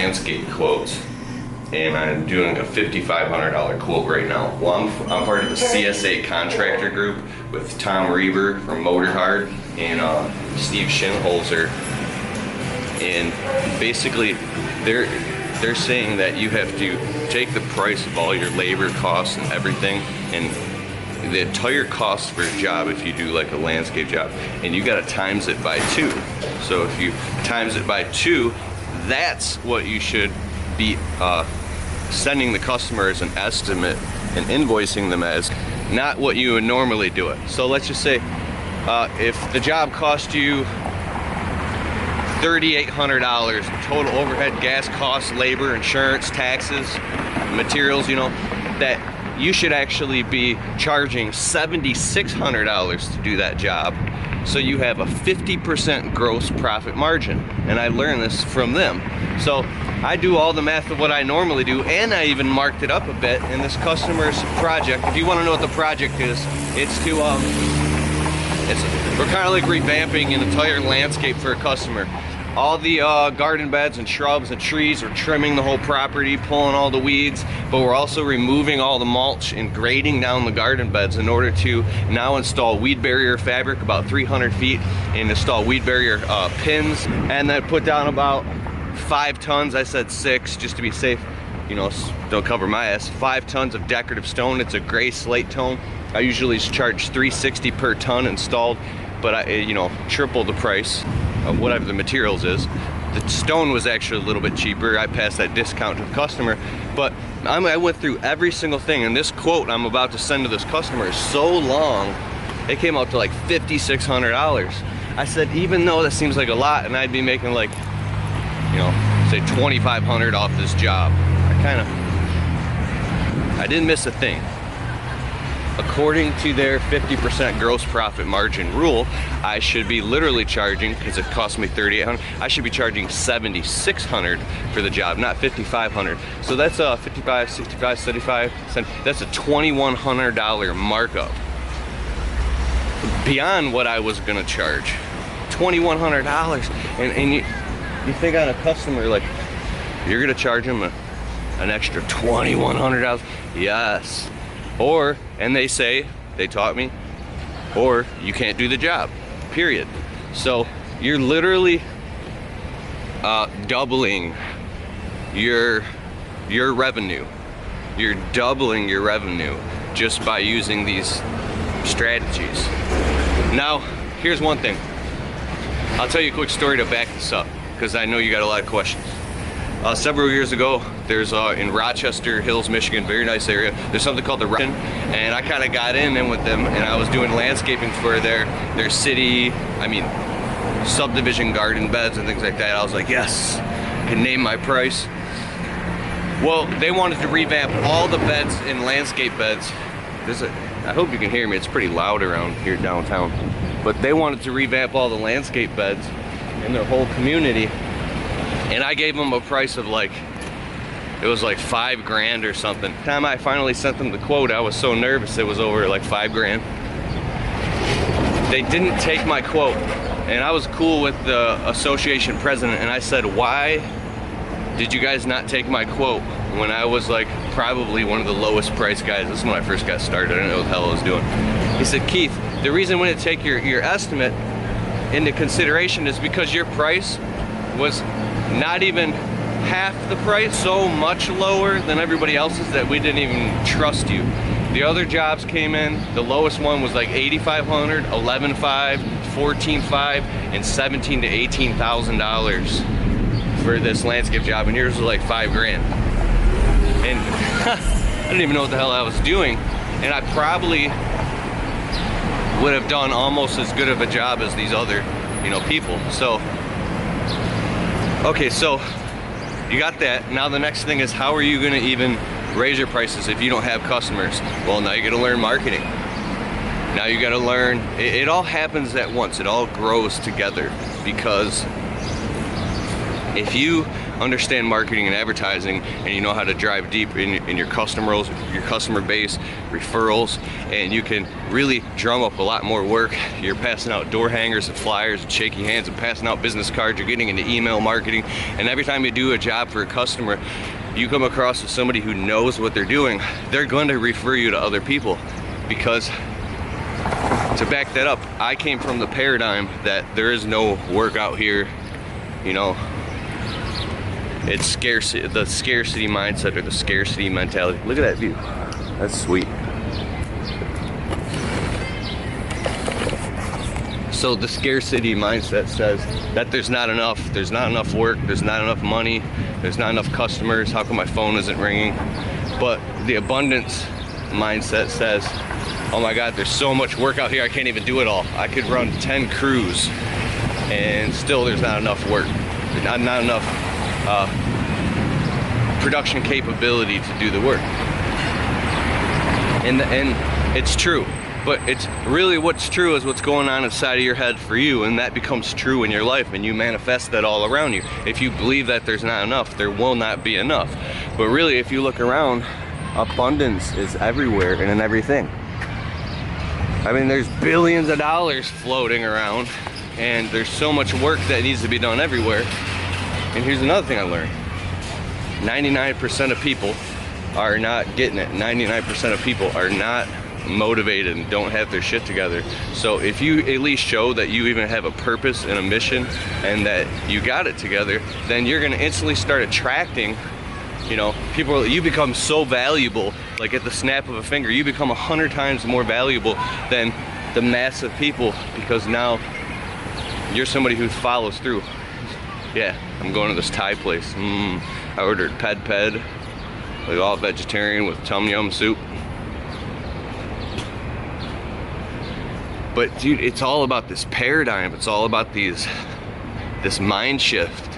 landscape quotes, and I'm doing a $5,500 quote right now. Well, I'm part of the CSA Contractor Group with Tom Reber from Motor Hard and Steve Schinholzer, and basically they're saying that you have to take the price of all your labor costs and everything, and the entire cost for a job, if you do like a landscape job, and you gotta times it by 2. So if you times it by 2, that's what you should be sending the customer as an estimate and invoicing them as, not what you would normally do it. So let's just say if the job cost you $3,800 total overhead, gas costs, labor, insurance, taxes, materials, you know, that you should actually be charging $7,600 to do that job, so you have a 50% gross profit margin. And I learned this from them. So I do all the math of what I normally do, and I even marked it up a bit in this customer's project. If you want to know what the project is, it's to we're kind of like revamping an entire landscape for a customer. All the garden beds and shrubs and trees, we're trimming the whole property, pulling all the weeds, but we're also removing all the mulch and grading down the garden beds in order to now install weed barrier fabric about 300 feet and install weed barrier pins, and then put down about 5 tons, I said 6 just to be safe, you know, don't cover my ass, 5 tons of decorative stone. It's a gray slate tone. I usually charge $360 per ton installed, but I, you know, triple the price of whatever the materials is. The stone was actually a little bit cheaper. I passed that discount to the customer, but I went through every single thing, and this quote I'm about to send to this customer is so long, it came out to like $5,600. I said, even though that seems like a lot, and I'd be making like, you know, say $2,500 off this job, I didn't miss a thing. According to their 50% gross profit margin rule, I should be literally charging, because it cost me $3,800, I should be charging $7,600 for the job, not $5,500. So that's a 55, 65, 75, that's a $2,100 markup. Beyond what I was gonna charge. $2,100. And you think on a customer, like, you're gonna charge them an extra $2,100? Yes. Or, and they say, they taught me, or you can't do the job, period. So you're literally doubling your revenue. You're doubling your revenue just by using these strategies. Now, here's one thing. I'll tell you a quick story to back this up, because I know you got a lot of questions. Several years ago, there's in Rochester Hills, Michigan, very nice area, there's something called the Russian, and I kind of got in with them, and I was doing landscaping for their city, subdivision garden beds and things like that. I was like, yes, I can name my price. Well, they wanted to revamp all the beds in landscape beds. I hope you can hear me, it's pretty loud around here downtown, but they wanted to revamp all the landscape beds in their whole community. And I gave them a price of like, it was like $5,000 or something. The time I finally sent them the quote, I was so nervous it was over like $5,000. They didn't take my quote, and I was cool with the association president, and I said, why did you guys not take my quote when I was like probably one of the lowest price guys? This is when I first got started, I didn't know what the hell I was doing. He said, Keith, the reason we didn't take your estimate into consideration is because your price was not even half the price, so much lower than everybody else's that we didn't even trust you. The other jobs came in, the lowest one was like $8,500, $11,500, $14,500, and $17,000 to $18,000 for this landscape job, and yours was like $5,000. And I didn't even know what the hell I was doing, and I probably would have done almost as good of a job as these other, you know, people. So okay, so you got that. Now the next thing is, how are you gonna even raise your prices if you don't have customers? Well, now you gotta learn marketing. Now you gotta learn, it all happens at once. It all grows together, because if you understand marketing and advertising, and you know how to drive deep in your customer base, referrals, and you can really drum up a lot more work. You're passing out door hangers and flyers and shaking hands and passing out business cards. You're getting into email marketing, and every time you do a job for a customer, you come across with somebody who knows what they're doing, they're going to refer you to other people. Because to back that up, I came from the paradigm that there is no work out here, you know, it's scarcity, the scarcity mindset or the scarcity mentality. Look at that view, that's sweet. So the scarcity mindset says that there's not enough work, there's not enough money, there's not enough customers, how come my phone isn't ringing? But the abundance mindset says, oh my God, there's so much work out here, I can't even do it all. I could run 10 crews and still there's not enough work, not enough production capability to do the work. And it's true. But it's really what's true is what's going on inside of your head for you, and that becomes true in your life, and you manifest that all around you. If you believe that there's not enough, there will not be enough. But really, if you look around, abundance is everywhere and in everything. I mean, there's billions of dollars floating around, and there's so much work that needs to be done everywhere. And here's another thing I learned. 99% of people are not getting it. 99% of people are not motivated and don't have their shit together. So if you at least show that you even have a purpose and a mission and that you got it together, then you're gonna instantly start attracting, you know, people. You become so valuable, like at the snap of a finger, you become 100 times more valuable than the mass of people, because now you're somebody who follows through. Yeah, I'm going to this Thai place. I ordered pad pad, like all vegetarian with tom yum soup. But dude, it's all about this paradigm. It's all about this mind shift.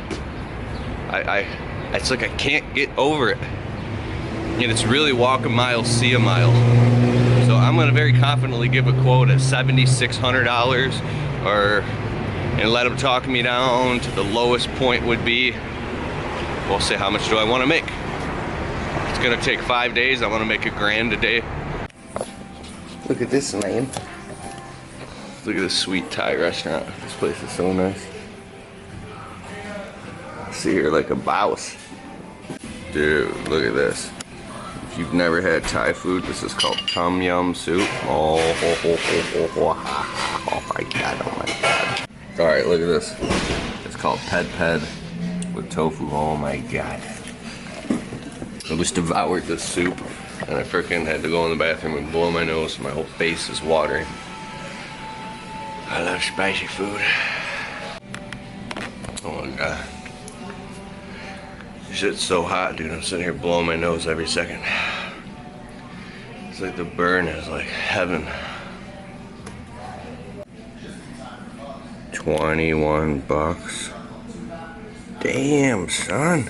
It's like I can't get over it. And it's really walk a mile, see a mile. So I'm gonna very confidently give a quote at $7,600, and let them talk me down to the lowest point would be, we'll say, how much do I want to make? It's gonna take 5 days. I want to make $1,000 a day. Look at this, man. Look at this sweet Thai restaurant. This place is so nice. I see here like a boss. Dude, look at this. If you've never had Thai food, this is called tom yum soup. Oh my God, oh my God. Alright, look at this. It's called pad pad with tofu. Oh my God. I just devoured this soup, and I freaking had to go in the bathroom and blow my nose. My whole face is watering. I love spicy food. Oh my God. This shit's so hot, dude. I'm sitting here blowing my nose every second. It's like the burn is like heaven. 21 bucks. Damn, son.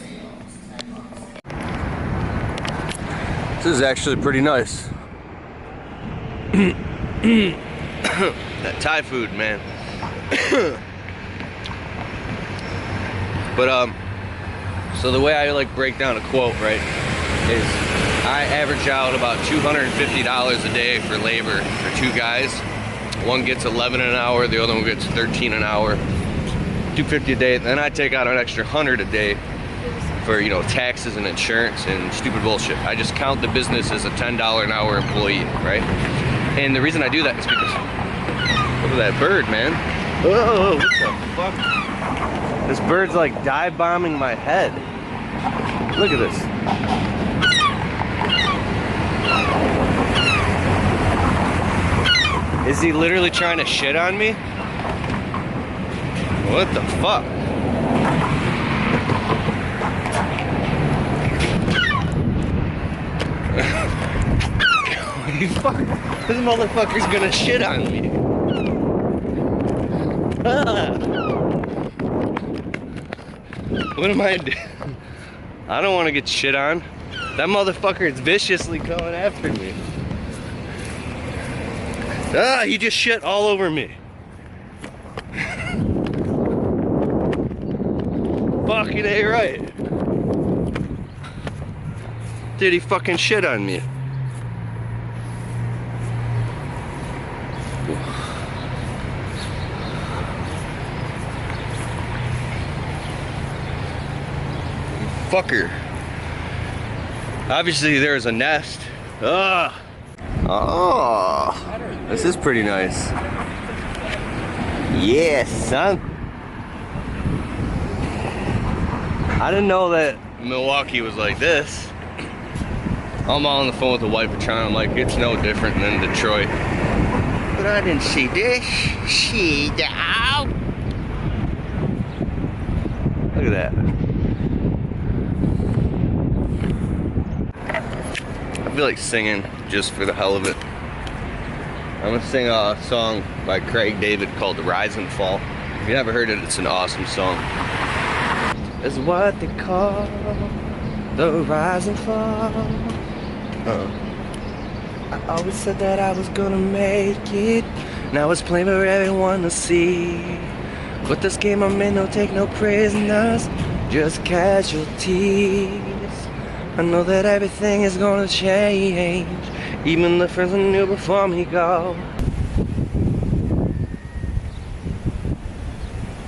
This is actually pretty nice. That Thai food, man. But so the way I like break down a quote, right, is I average out about $250 a day for labor for 2 guys. One gets 11 an hour, the other one gets 13 an hour. $250 a day. Then I take out an extra 100 a day for, you know, taxes and insurance and stupid bullshit. I just count the business as a $10 an hour employee, right? And the reason I do that is because look at that bird, man. Whoa, what the fuck? This bird's like dive bombing my head. Look at this. Is he literally trying to shit on me? What the fuck? This motherfucker's gonna shit on me. What am I doing? I don't want to get shit on. That motherfucker is viciously coming after me. He just shit all over me. Fucking A right. did he fucking shit on me? Fucker. Obviously there's a nest. Ugh. Oh, this is pretty nice. Yes, son. I didn't know that Milwaukee was like this. I'm on the phone with the wife and trying. I'm like, it's no different than Detroit. But I didn't see this. See that? Look at that. I feel like singing just for the hell of it. I'm gonna sing a song by Craig David called Rise and Fall. If you never heard it, it's an awesome song. It's what they call the rise and fall. I always said that I was gonna make it. Now it's plain for everyone to see. But this game I'm in, don't take no prisoners, just casualties. I know that everything is gonna change. Even the friends I knew before me go.